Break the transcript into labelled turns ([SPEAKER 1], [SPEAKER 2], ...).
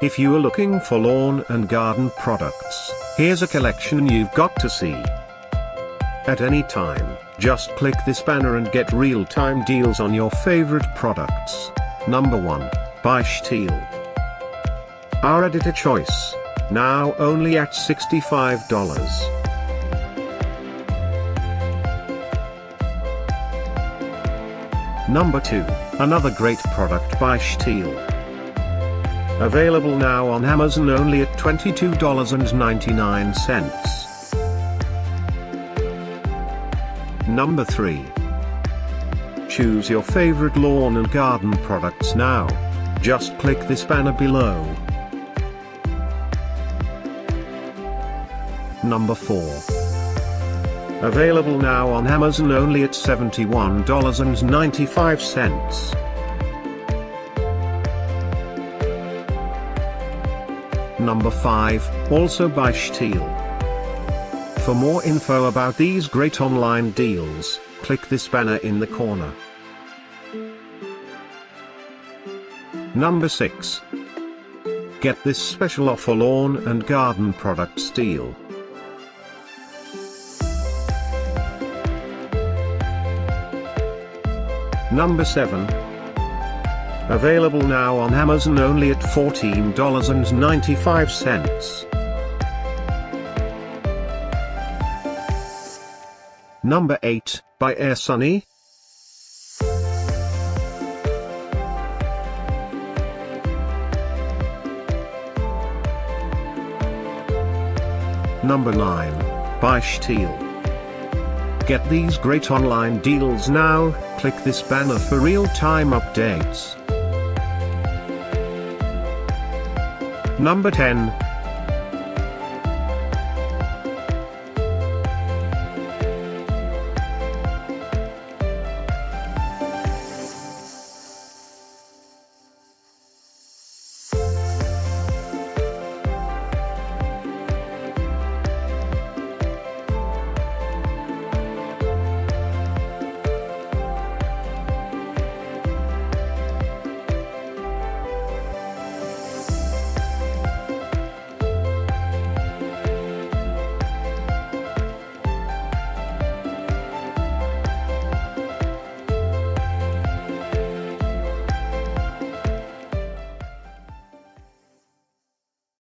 [SPEAKER 1] If you are looking for lawn and garden products, here's a collection you've got to see. At any time, just click this banner and get real-time deals on your favorite products. Number 1. By Stihl. Our editor choice. Now only at $65. Number 2. Another great product by Stihl. Available now on Amazon only at $22.99. Number 3. Choose your favorite lawn and garden products now. Just click this banner below. Number 4. Available now on Amazon only at $71.95. Number 5, also by Stihl. For more info about these great online deals, click this banner in the corner. Number 6. Get this special offer lawn and garden products deal. Number 7. Available now on Amazon only at $14.95. Number 8, by Air Sunny. Number 9, by Stihl. Get these great online deals now, click this banner for real-time updates. Number 10,